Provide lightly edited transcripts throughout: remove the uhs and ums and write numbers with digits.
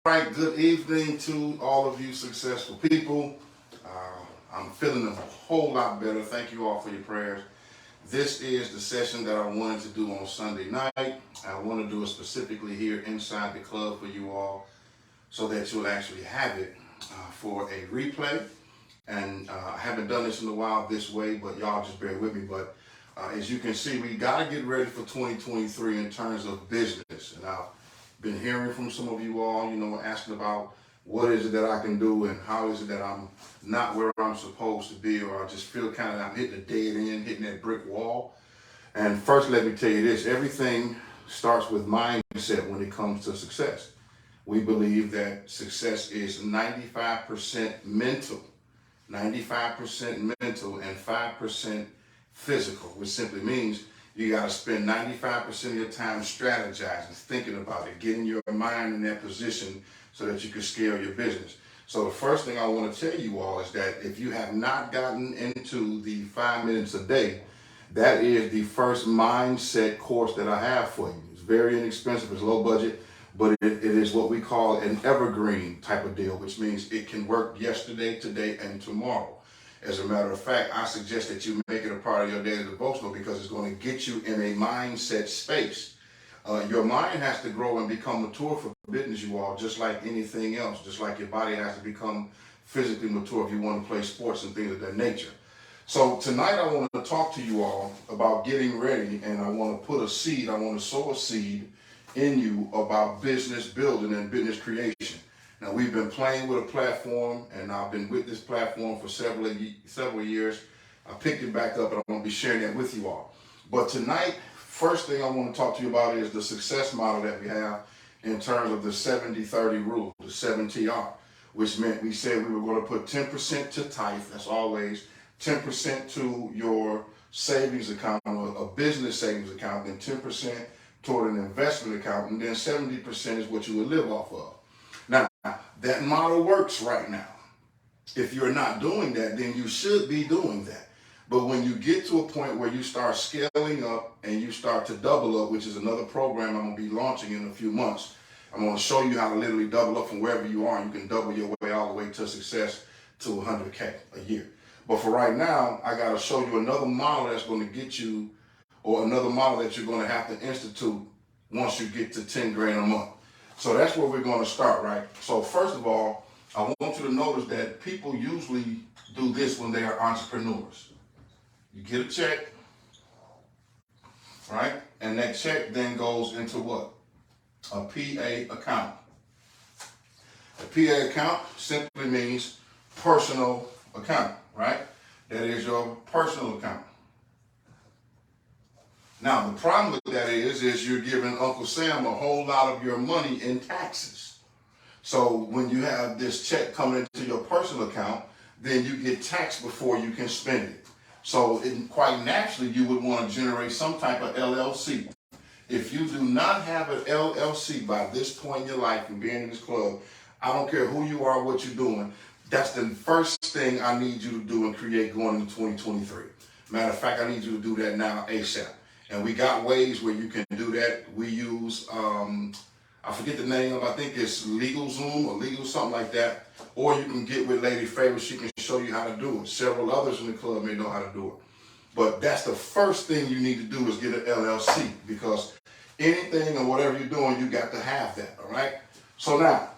right, good evening to all of you successful people. I'm feeling a whole lot better. Thank you all for your prayers. This is the session that I wanted to do on Sunday night. I want to do it specifically here inside the club for you all so that you'll actually have it for a replay. And I haven't done this in a while this way, but y'all just bear with me. But as you can see, we got to get ready for 2023 in terms of business. And I've been hearing from some of you all, asking about what is it that I can do and how is it that I'm not where I'm supposed to be, or I just feel kind of I'm hitting a dead end, hitting that brick wall. And first, let me tell you this, everything starts with mindset when it comes to success. We believe that success is 95% mental, 95% mental and 5% physical, which simply means you got to spend 95% of your time strategizing, thinking about it, getting your mind in that position so that you can scale your business. So the first thing I want to tell you all is that if you have not gotten into the 5 minutes a day, that is the first mindset course that I have for you. It's very inexpensive, it's low budget, but it is what we call an evergreen type of deal, which means it can work yesterday, today, and tomorrow. As a matter of fact, I suggest that you make it a part of your daily devotional because it's going to get you in a mindset space. Your mind has to grow and become mature for business, you all, just like anything else, just like your body has to become physically mature if you want to play sports and things of that nature. So tonight I want to talk to you all about getting ready, and I want to put a seed, I want to sow a seed in you about business building and business creation. Now, we've been playing with a platform, and I've been with this platform for several years. I picked it back up, and I'm going to be sharing that with you all. But tonight, first thing I want to talk to you about is the success model that we have in terms of the 70-30 rule, the 7TR, which meant we said we were going to put 10% to tithe, that's always, 10% to your savings account, or a business savings account, then 10% toward an investment account, and then 70% is what you would live off of. Now, that model works right now. If you're not doing that, then you should be doing that. But when you get to a point where you start scaling up and you start to double up, which is another program I'm going to be launching in a few months, I'm going to show you how to literally double up from wherever you are, and you can double your way all the way to success to 100K a year. But for right now, I got to show you another model that's going to get you, or another model that you're going to have to institute once you get to 10 grand a month. So that's where we're going to start, right? So first of all, I want you to notice that people usually do this when they are entrepreneurs. You get a check, right? And that check then goes into what? A PA account. A PA account simply means personal account, right? That is your personal account. Now, the problem with that is you're giving Uncle Sam a whole lot of your money in taxes. So when you have this check coming into your personal account, then you get taxed before you can spend it. So quite naturally, you would want to generate some type of LLC. If you do not have an LLC by this point in your life and being in this club, I don't care who you are, what you're doing, that's the first thing I need you to do and create going into 2023. Matter of fact, I need you to do that now ASAP. And we got ways where you can do that. We use, I forget the name of, I think it's LegalZoom or Legal something like that. Or you can get with Lady Favor, she can show you how to do it. Several others in the club may know how to do it. But that's the first thing you need to do is get an LLC, because anything or whatever you're doing, you got to have that, all right? So now,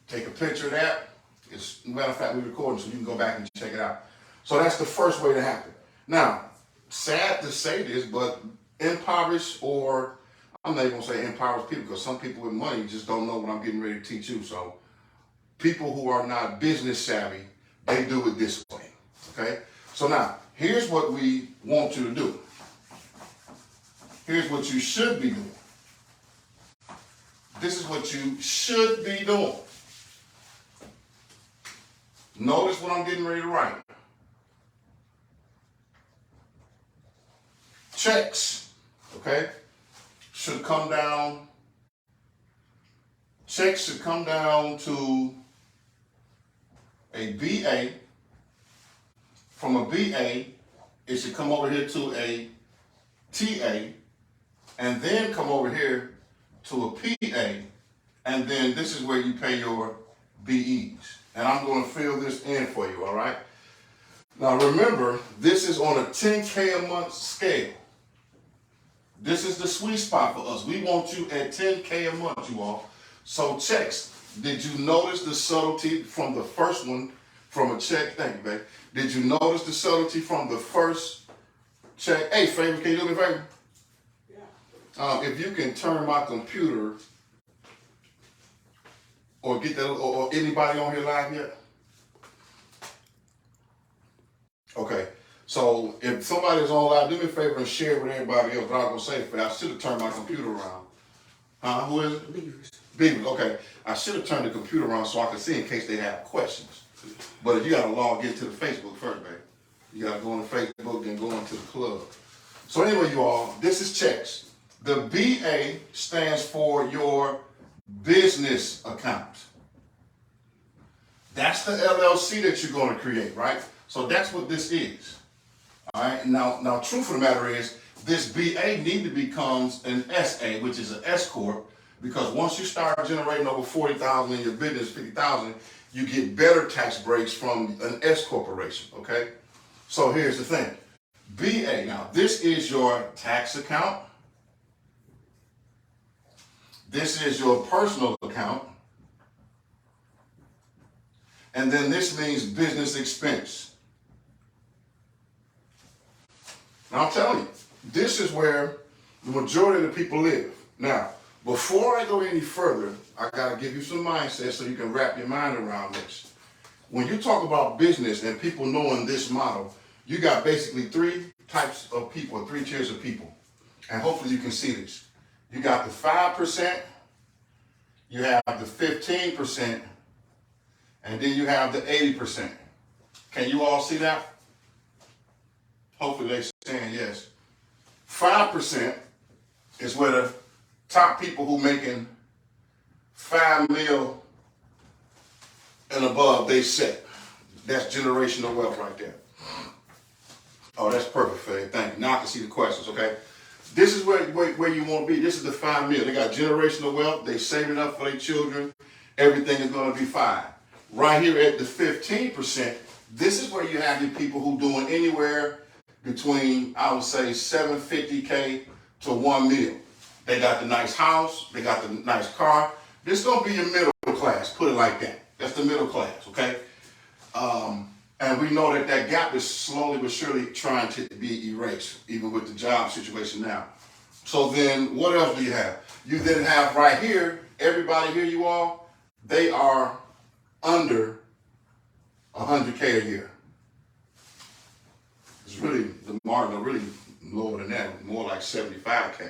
take a picture of that. As a matter of fact, we're recording, so you can go back and check it out. So that's the first way to happen. Now, sad to say this, but impoverished, or I'm not even going to say impoverished people, because some people with money just don't know what I'm getting ready to teach you. So people who are not business savvy, they do it this way, okay? So now, here's what we want you to do. Here's what you should be doing. This is what you should be doing. Notice what I'm getting ready to write. Checks, okay, should come down. Checks should come down to a BA. From a BA, it should come over here to a TA, and then come over here to a PA, and then this is where you pay your BEs. And I'm going to fill this in for you, all right? Now remember, this is on a 10K a month scale. This is the sweet spot for us. We want you at 10K a month, you all. So checks, did you notice the subtlety from the first one from a check? Thank you, babe. Did you notice the subtlety from the first check? Hey, Favor, can you do me a favor? Yeah. If you can turn my computer or get that, or anybody on here live yet? Okay. So if somebody's on live, do me a favor and share it with everybody else. But I was gonna say, I should have turned my computer around. Who is it? Beavers. Beavers. Okay. I should have turned the computer around so I could see in case they have questions. But if you gotta log into the Facebook first, baby. You gotta go on the Facebook and go into the club. So anyway, you all, this is checks. The BA stands for your business account. That's the LLC that you're going to create, right? So that's what this is. All right. Now, truth of the matter is, this BA need to become an SA, which is an S corp, because once you start generating over 40,000 in your business, 50,000, you get better tax breaks from an S corporation. Okay. So here's the thing. BA. Now, this is your tax account. This is your personal account. And then this means business expense. Now I'm telling you, this is where the majority of the people live. Now, before I go any further, I got to give you some mindset so you can wrap your mind around this. When you talk about business and people knowing this model, you got basically three types of people, three tiers of people. And hopefully you can see this. You got the 5%, you have the 15%, and then you have the 80%. Can you all see that? Hopefully they're saying yes. 5% is where the top people who making $5 million and above, they set. That's generational wealth right there. Oh, that's perfect, Faye. Thank you. Now I can see the questions, okay? This is where you want to be. This is the $5 million. They got generational wealth. They save it up for their children. Everything is going to be fine. Right here at the 15%, this is where you have your people who doing anywhere between, I would say, $750K to $1 million. They got the nice house. They got the nice car. This is going to be your middle class. Put it like that. That's the middle class, okay? And we know that that gap is slowly but surely trying to be erased, even with the job situation now. So then what else do you have? You then have right here, everybody here, you all, they are under 100K a year. It's really, the margin are really lower than that, more like 75K.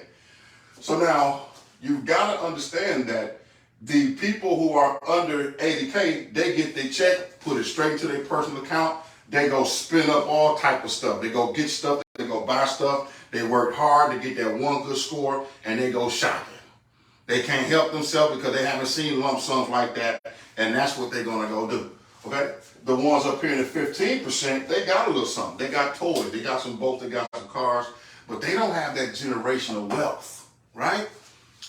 So now you've got to understand that the people who are under 80K, they get their check, put it straight into their personal account. They go spin up all type of stuff. They go get stuff. They go buy stuff. They work hard to get that one good score, and they go shopping. They can't help themselves because they haven't seen lump sums like that, and that's what they're going to go do. Okay? The ones up here in the 15%, they got a little something. They got toys. They got some boats. They got some cars, but they don't have that generational wealth, right?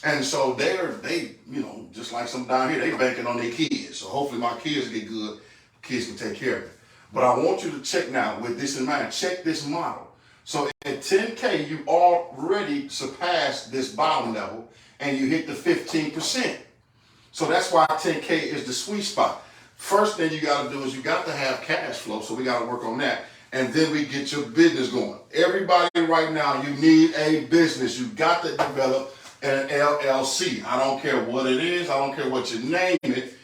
And so they, you know, just like some down here, they banking on their kids. So hopefully my kids get good, kids can take care of it. But I want you to check now, with this in mind, check this model. So at 10K, you already surpassed this bottom level and you hit the 15%. So that's why 10K is the sweet spot. First thing you got to do is you got to have cash flow. So we got to work on that. And then we get your business going. Everybody right now, you need a business. You got to develop an LLC. I don't care what it is. I don't care what you name it,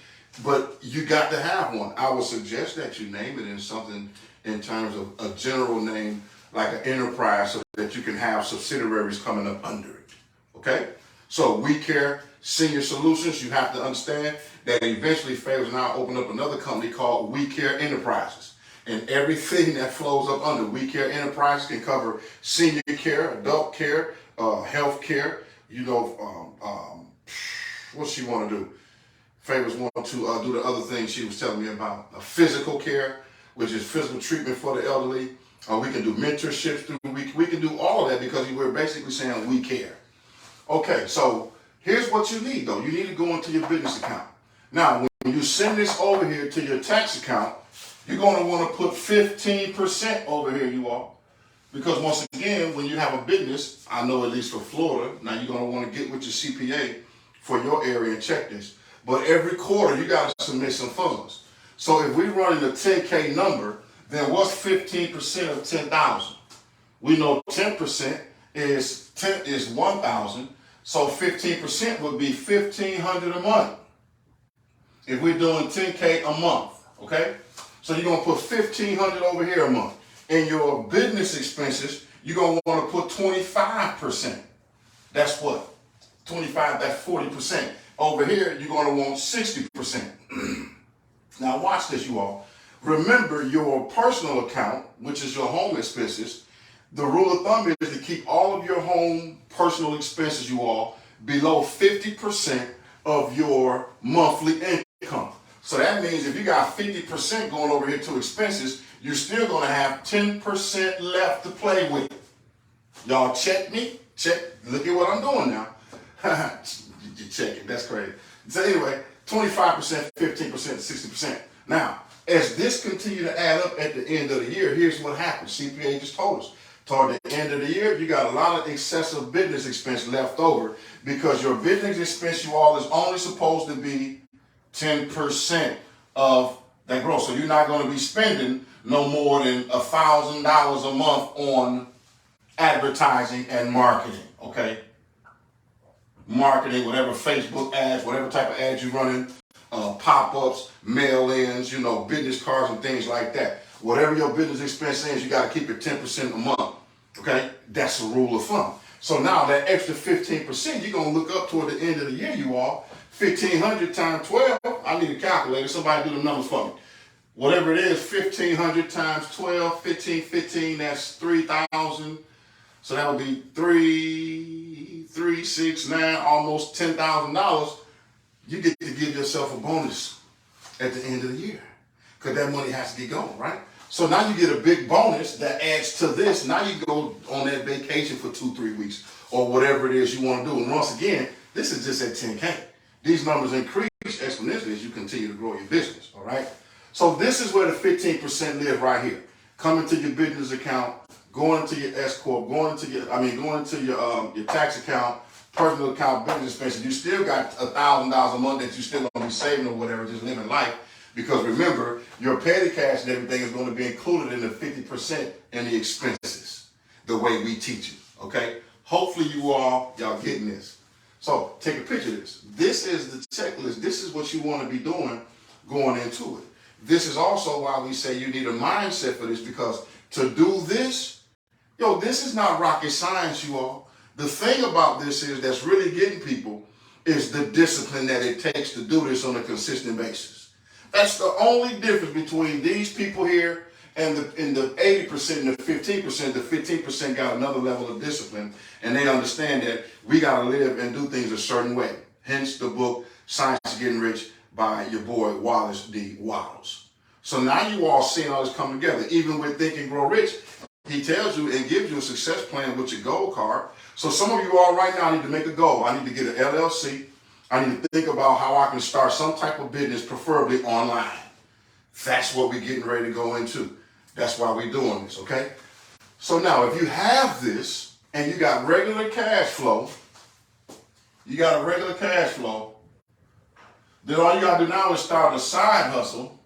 but you got to have one. I would suggest that you name it in something in terms of a general name, like an enterprise, so that you can have subsidiaries coming up under it. Okay? So We Care Senior Solutions, you have to understand that eventually Favors and I open up another company called We Care Enterprises. And everything that flows up under We Care Enterprises can cover senior care, adult care, health care. You know, what she want to do? Favors want to do the other thing she was telling me about. Physical care, which is physical treatment for the elderly. We can do mentorships through we can do all of that because we're basically saying we care. Okay, so Here's what you need, though. You need to go into your business account. Now, when you send this over here to your tax account, you're going to want to put 15% over here, you all. Because once again, when you have a business, I know at least for Florida, now you're going to want to get with your CPA for your area and check this. But every quarter, you got to submit some funds. So if we're running a 10K number, then what's 15% of 10,000? We know 10% is 1,000. So 15% would be $1,500 a month. If we're doing 10K a month, okay? So you're gonna put $1,500 over here a month. In your business expenses, you're gonna wanna put 25%. That's what? 25, that's 40%. Over here, you're gonna want 60%. Now watch this, you all. Remember your personal account, which is your home expenses. The rule of thumb is to keep all of your home personal expenses, you all, below 50% of your monthly income. So that means if you got 50% going over here to expenses, you're still going to have 10% left to play with. Y'all check me? Check. Look at what I'm doing now. You check it. That's crazy. So anyway, 25%, 15%, 60%. Now, as this continue to add up at the end of the year, here's what happens. CPA just told us. Toward the end of the year, you got a lot of excessive business expense left over because your business expense, you all, is only supposed to be 10% of that growth. So you're not going to be spending no more than $1,000 a month on advertising and marketing, okay? Marketing, whatever Facebook ads, whatever type of ads you're running, pop-ups, mail-ins, business cards and things like that. Whatever your business expense is, you got to keep it 10% a month, okay? That's a rule of thumb. So now that extra 15%, you're going to look up toward the end of the year, you all. 1,500 times 12, I need a calculator. Somebody do the numbers for me. Whatever it is, 1,500 times 12, 15, that's 3,000. So that would be 3, 6, 9, almost $10,000. You get to give yourself a bonus at the end of the year because that money has to get going, right? So now you get a big bonus that adds to this. Now you go on that vacation for 2-3 weeks or whatever it is you want to do. And once again, this is just at 10K. These numbers increase exponentially as you continue to grow your business, all right? So this is where the 15% live right here. Coming to your business account, going to your S Corp, going to your tax account, personal account, business expenses. You still got $1,000 a month that you still gonna be saving or whatever, just living life. Because remember, your petty cash and everything is going to be included in the 50% in the expenses, the way we teach it, okay? Hopefully y'all getting this. So take a picture of this. This is the checklist. This is what you want to be doing going into it. This is also why we say you need a mindset for this, because to do this, this is not rocket science, you all. The thing about this is that's really getting people is the discipline that it takes to do this on a consistent basis. That's the only difference between these people here and the 80% and the 15%. The 15% got another level of discipline, and they understand that we got to live and do things a certain way. Hence the book, Science of Getting Rich by your boy, Wallace D. Wattles. So now you all seeing all this come together. Even with Think and Grow Rich, he tells you and gives you a success plan with your goal card. So some of you all right now need to make a goal. I need to get an LLC. I need to think about how I can start some type of business, preferably online. That's what we're getting ready to go into. That's why we're doing this, okay? So now, if you have this and you got regular cash flow, then all you got to do now is start a side hustle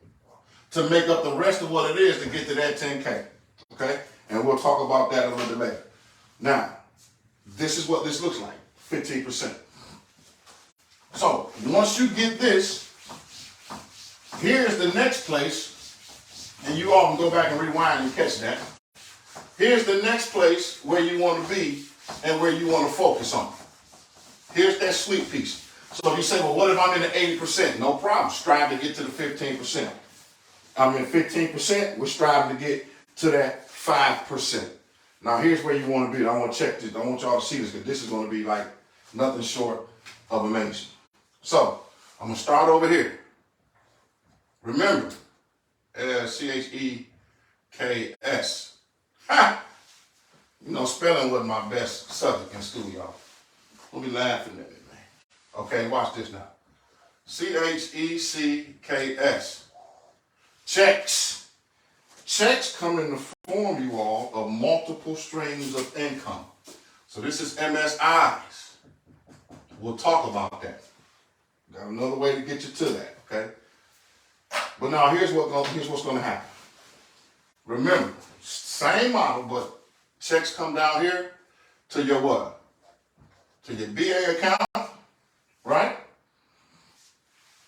to make up the rest of what it is to get to that 10K, okay? And we'll talk about that a little bit later. Now, this is what this looks like, 15%. So once you get this, here's the next place, and you all can go back and rewind and catch that. Here's the next place where you want to be and where you want to focus on. Here's that sweet piece. So if you say, well, what if I'm in the 80%? No problem. Strive to get to the 15%. I'm in 15%. We're striving to get to that 5%. Now here's where you want to be. I want to check this. I want y'all to see this because this is going to be like nothing short of amazing. So I'm going to start over here. Remember, CHEKS. Ha! Spelling wasn't my best subject in school, y'all. Don't be laughing at me, man. Okay, watch this now. CHECKS. Checks. Checks come in the form, you all, of multiple streams of income. So this is MSIs. We'll talk about that. Got another way to get you to that, okay? But now here's what's going to happen. Remember, same model, but checks come down here to your what? To your BA account, right?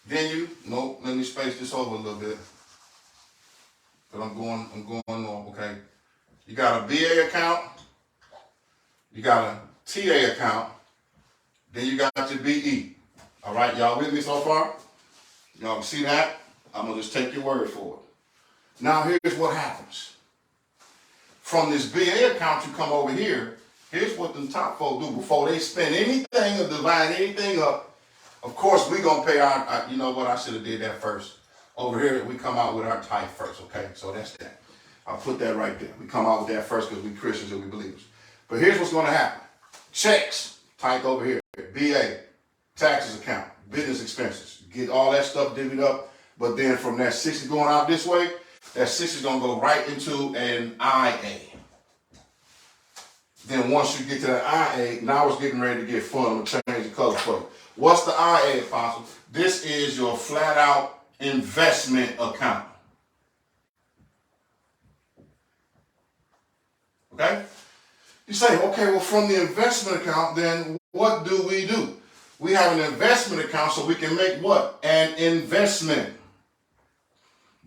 Then let me space this over a little bit. But I'm going on, okay? You got a BA account, you got a TA account, then you got your BE. All right, y'all with me so far? Y'all can see that? I'm gonna just take your word for it. Now here's what happens. From this BA account, you come over here. Here's what the top folk do before they spend anything or divide anything up. Of course, we're gonna pay our you know what, I should have did that first. Over here, we come out with our tithe first, okay? So that's that. I'll put that right there. We come out with that first because we Christians and we believers. But here's what's gonna happen. Checks, tithe over here. BA, taxes account, business expenses. Get all that stuff divvied up. But then from that 60 going out this way, that 60 is going to go right into an IA. Then once you get to that IA, now it's getting ready to get fun. I'm going to change the color for you. What's the IA, Apostle? This is your flat out investment account. Okay? You say, okay, well, from the investment account, then what do? We have an investment account so we can make what? An investment.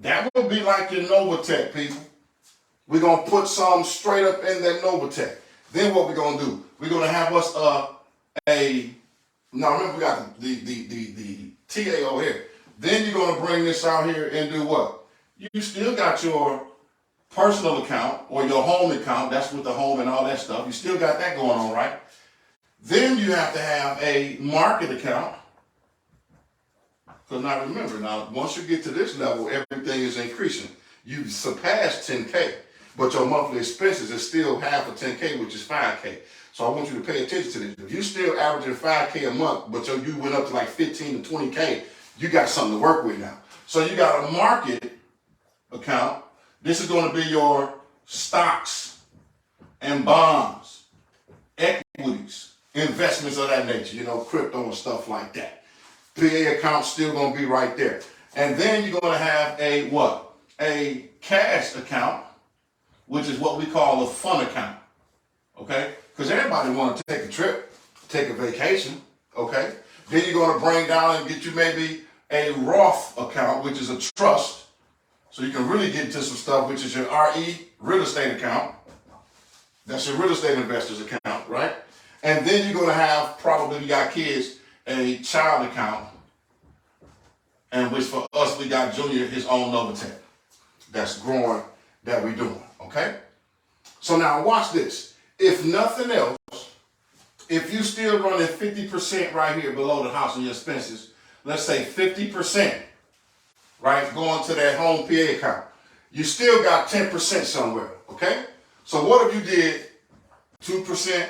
That would be like your Novatech, people. We're going to put some straight up in that Novatech. Then what we're going to do? We're going to have us now remember we got the TA over here. Then you're going to bring this out here and do what? You still got your personal account or your home account. That's with the home and all that stuff. You still got that going on, right? Then you have to have a market account. Because now remember, once you get to this level, everything is increasing. You surpassed 10K, but your monthly expenses is still half of 10K, which is 5K. So I want you to pay attention to this. If you're still averaging 5K a month, but you went up to like 15 to 20K, you got something to work with now. So you got a market account. This is going to be your stocks and bonds, equities, investments of that nature, crypto and stuff like that. PA account still going to be right there. And then you're going to have a what? A cash account, which is what we call a fun account. Okay? Because everybody want to take a trip, take a vacation. Okay? Then you're going to bring down and get you maybe a Roth account, which is a trust. So you can really get into some stuff, which is your RE, real estate account. That's your real estate investors account, right? And then you're going to have, probably if you got kids, a child account, and which for us, we got Junior his own Novatech. That's growing, that we're doing, okay? So now watch this. If nothing else, if you still running 50% right here below the house in your expenses, let's say 50%, right, going to that home PA account, you still got 10% somewhere, okay? So what if you did 2%,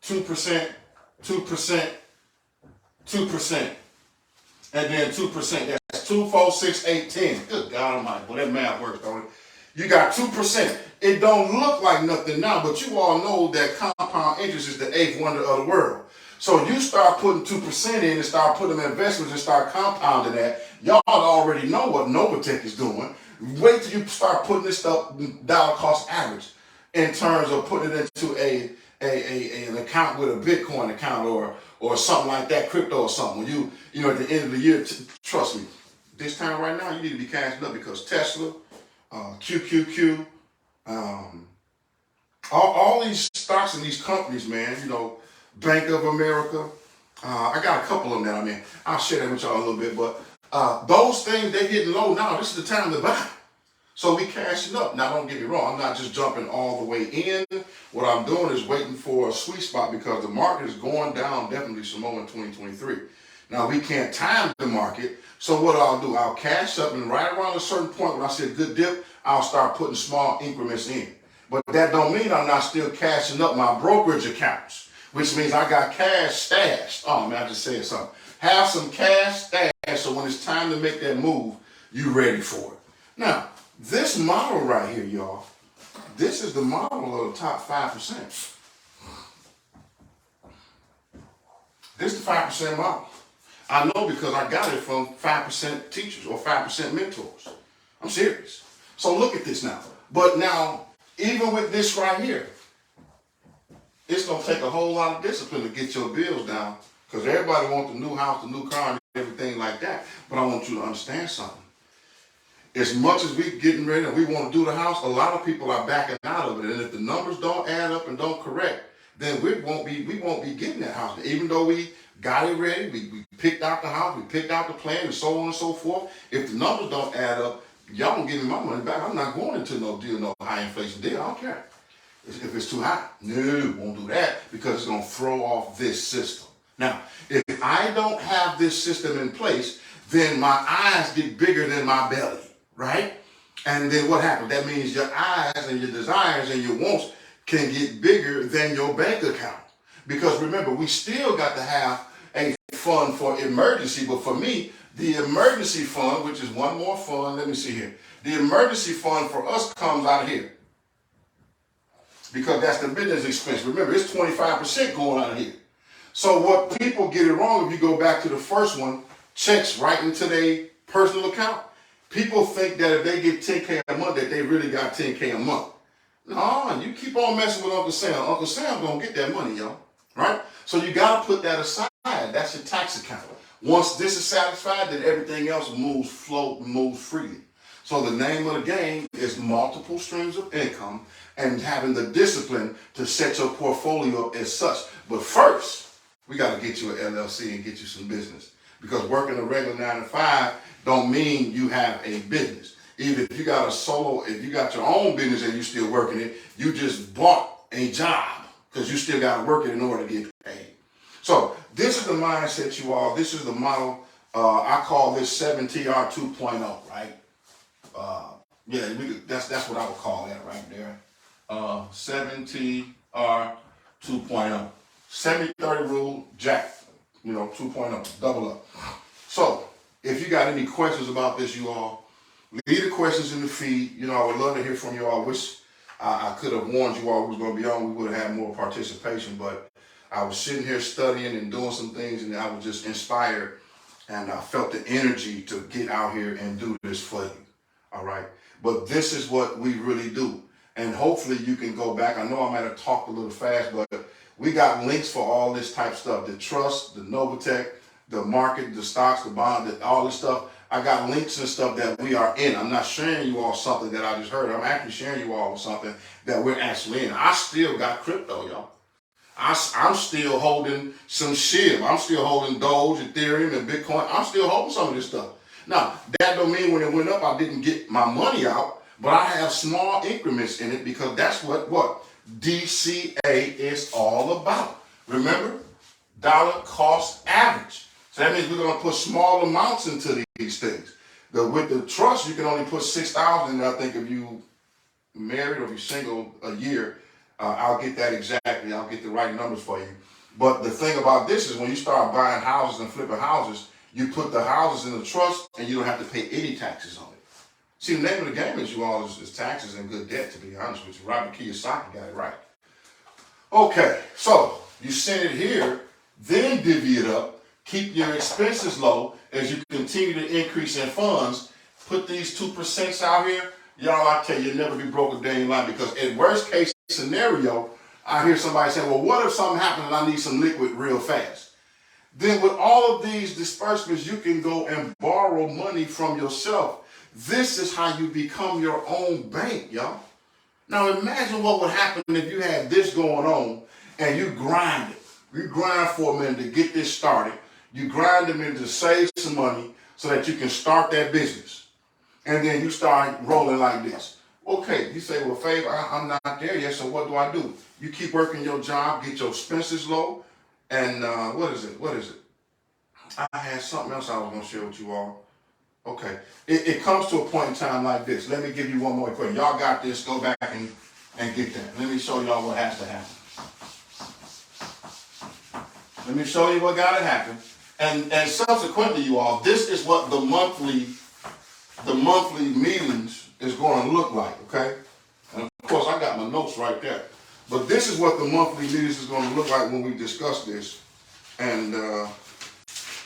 2%, 2%, 2%, and then 2%. That's 2, 4, 6, 8, 10. Good God Almighty, well that math works, don't it? You got 2%. It don't look like nothing now, but you all know that compound interest is the eighth wonder of the world. So you start putting 2% in and start putting them investments and start compounding that. Y'all already know what Novatech is doing. Wait till you start putting this stuff dollar cost average in terms of putting it into an account with a Bitcoin account or something like that, crypto or something. When you at the end of the year, trust me, this time right now, you need to be cashing up because Tesla, QQQ, all these stocks and these companies, man, Bank of America, I got a couple of them that I'm in. I'll share that with y'all a little bit, but those things, they're getting low now. This is the time to buy. So we cashing up. Now, don't get me wrong. I'm not just jumping all the way in. What I'm doing is waiting for a sweet spot because the market is going down definitely some more in 2023. Now, we can't time the market. So what I'll do, I'll cash up, and right around a certain point when I see a good dip, I'll start putting small increments in. But that don't mean I'm not still cashing up my brokerage accounts, which means I got cash stashed. Oh, man, I just said something. Have some cash stash so when it's time to make that move, you're ready for it. Now, this model right here, y'all, this is the model of the top 5%. This is the 5% model. I know because I got it from 5% teachers or 5% mentors. I'm serious. So look at this now. But now, even with this right here, it's going to take a whole lot of discipline to get your bills down because everybody wants the new house, the new car, and everything like that. But I want you to understand something. As much as we're getting ready and we want to do the house, a lot of people are backing out of it. And if the numbers don't add up and don't correct, then we won't be getting that house. Even though we got it ready, we picked out the house, we picked out the plan, and so on and so forth. If the numbers don't add up, y'all don't give me my money back. I'm not going into no deal, no high inflation deal. I don't care. If it's too high, no, won't do that because it's going to throw off this system. Now, if I don't have this system in place, then my eyes get bigger than my belly, right? And then what happens? That means your eyes and your desires and your wants can get bigger than your bank account. Because remember, we still got to have a fund for emergency. But for me, the emergency fund, which is one more fund, let me see here. The emergency fund for us comes out of here. Because that's the business expense. Remember, it's 25% going out of here. So what people get it wrong, if you go back to the first one, checks right into their personal account. People think that if they get 10K a month, that they really got 10K a month. No, you keep on messing with Uncle Sam. Uncle Sam gonna get that money, y'all. Right? So you gotta put that aside. That's your tax account. Once this is satisfied, then everything else moves freely. So the name of the game is multiple streams of income and having the discipline to set your portfolio up as such. But first, we got to get you an LLC and get you some business. Because working a regular 9 to 5 don't mean you have a business. Even if you got if you got your own business and you're still working it, you just bought a job because you still got to work it in order to get paid. So this is the mindset, you all. This is the model. I call this 7TR 2.0, right? That's what I would call that right there. 7TR 2.0. 70-30 rule, Jack, 2.0, double up. So if you got any questions about this, you all, leave the questions in the feed. I would love to hear from you all. Wish I could have warned you all who was going to be on. We would have had more participation, but I was sitting here studying and doing some things, and I was just inspired, and I felt the energy to get out here and do this for you. All right. But this is what we really do. And hopefully you can go back. I know I might have talked a little fast, but we got links for all this type of stuff. The trust, the Novatech, the market, the stocks, the bond, all this stuff. I got links and stuff that we are in. I'm not sharing you all something that I just heard. I'm actually sharing you all something that we're actually in. I still got crypto, y'all. I'm still holding some SHIB. I'm still holding Doge, Ethereum, and Bitcoin. I'm still holding some of this stuff. Now, that don't mean when it went up, I didn't get my money out, but I have small increments in it because that's what DCA is all about. Remember, dollar cost average. So that means we're going to put small amounts into these things. With the trust, you can only put 6,000 in. I think if you married or if you're single a year, I'll get that exactly. I'll get the right numbers for you. But the thing about this is when you start buying houses and flipping houses, you put the houses in the trust and you don't have to pay any taxes on it. See, the name of the game is taxes and good debt, to be honest with you. Robert Kiyosaki got it right. Okay, so you send it here, then divvy it up, keep your expenses low as you continue to increase in funds. Put these 2% out here. Y'all, I tell you, you'll never be broke a day in your life because in worst case scenario, I hear somebody say, well, what if something happens and I need some liquid real fast? Then with all of these disbursements, you can go and borrow money from yourself. This is how you become your own bank, y'all. Now imagine what would happen if you had this going on and you grind it. You grind for a minute to get this started. You grind them in to save some money so that you can start that business. And then you start rolling like this. Okay, you say, well, Fav, I'm not there yet, so what do? You keep working your job, get your expenses low, and what is it? I had something else I was going to share with you all. Okay, it comes to a point in time like this. Let me give you one more equation. Y'all got this. Go back and get that. Let me show y'all what has to happen. Let me show you what got to happen. And subsequently, you all, this is what the monthly meetings is going to look like, okay? And of course, I got my notes right there. But this is what the monthly meetings is going to look like when we discuss this. And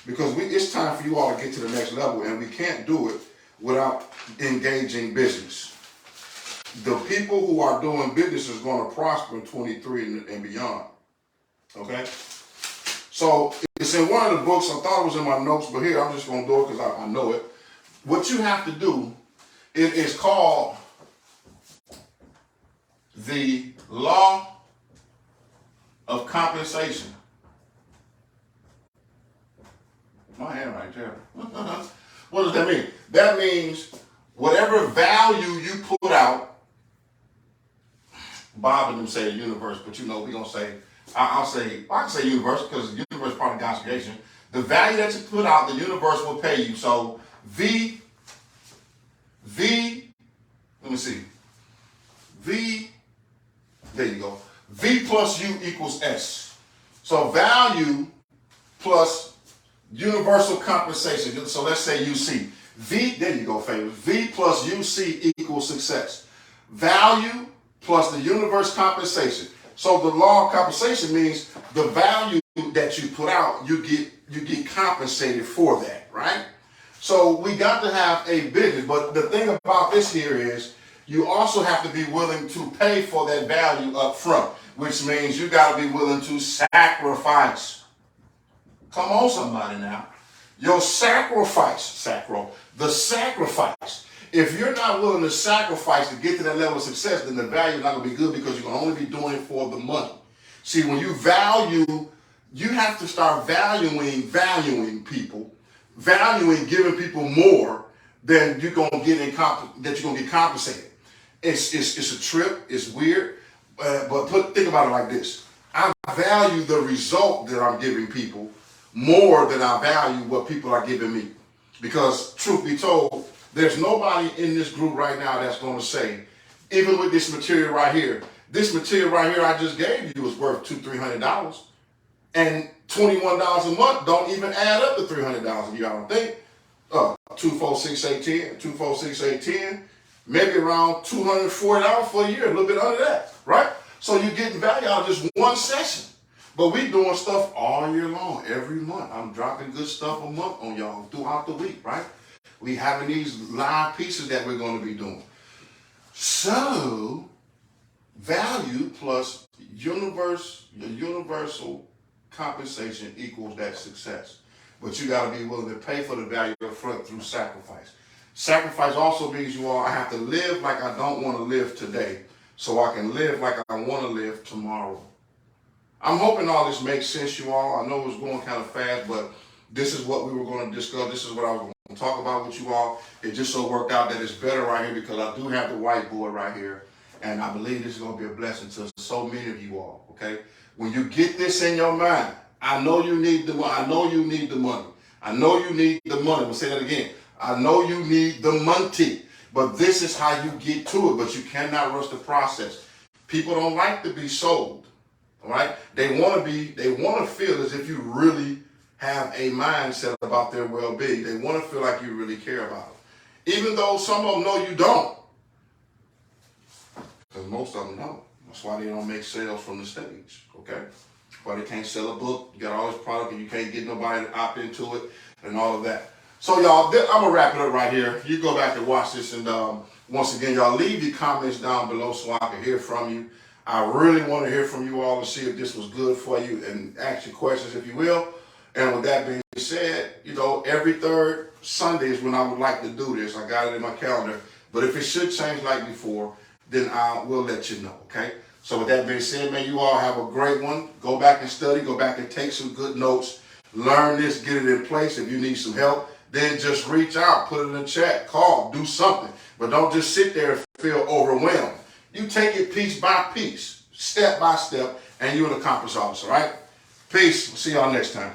because it's time for you all to get to the next level, and we can't do it without engaging business. The people who are doing business is going to prosper in 23 and beyond, okay? So it's in one of the books. I thought it was in my notes, but here I'm just going to do it because I know it. What you have to do, it is called the law of compensation. My hand right there. What does that mean? That means whatever value you put out, Bob and them say the universe, but you know we're going to say, I can say universe because the universe is part of God's creation. The value that you put out, the universe will pay you. So V, let me see. V, there you go. V plus U equals S. So value plus universal compensation. So let's say UC. V, there you go, favors. V plus UC equals success. Value plus the universe compensation. So the law of compensation means the value that you put out, you get compensated for that, right? So we got to have a business, but the thing about this here is you also have to be willing to pay for that value up front, which means you got to be willing to sacrifice. Come on, somebody now. Your sacrifice, the sacrifice. If you're not willing to sacrifice to get to that level of success, then the value is not going to be good because you're going to only be doing it for the money. See, when you value, you have to start valuing people, valuing giving people more than you're going to get compensated. It's a trip. It's weird, but think about it like this: I value the result that I'm giving people more than I value what people are giving me, because truth be told, there's nobody in this group right now that's going to say, even with this material right here, I just gave you is worth $200-300, and $21 a month don't even add up to $300 a year. I don't think. 2, 4, 6, 8, 10, 2, 4, 6, 8, 10, maybe around $240 for a year, a little bit under that, right? So you're getting value out of just one session. But we doing stuff all year long, every month. I'm dropping good stuff a month on y'all throughout the week, right? We having these live pieces that we're going to be doing. So, value plus universal compensation equals that success. But you got to be willing to pay for the value up front through sacrifice. Sacrifice also means I have to live like I don't want to live today so I can live like I want to live tomorrow. I'm hoping all this makes sense, you all. I know it was going kind of fast, but this is what we were going to discuss. This is what I was going to talk about with you all. It just so worked out that it's better right here because I do have the whiteboard right here. And I believe this is going to be a blessing to so many of you all, okay? When you get this in your mind, I know you need the money. I know you need the money. I know you need the money. I'm going to say that again. I know you need the money. But this is how you get to it. But you cannot rush the process. People don't like to be sold. All right? They want to feel as if you really have a mindset about their well-being. They want to feel like you really care about them. Even though some of them know you don't. Because most of them don't. That's why they don't make sales from the stage. Okay? That's why they can't sell a book. You got all this product and you can't get nobody to opt into it and all of that. So y'all, I'm going to wrap it up right here. You go back and watch this. And once again, y'all leave your comments down below so I can hear from you. I really want to hear from you all to see if this was good for you and ask your questions if you will. And with that being said, every third Sunday is when I would like to do this. I got it in my calendar. But if it should change like before, then I will let you know, okay? So with that being said, man, you all have a great one. Go back and study. Go back and take some good notes. Learn this. Get it in place. If you need some help, then just reach out. Put it in the chat. Call. Do something. But don't just sit there and feel overwhelmed. You take it piece by piece, step by step, and you'll accomplish all this, all right? Peace. See y'all next time.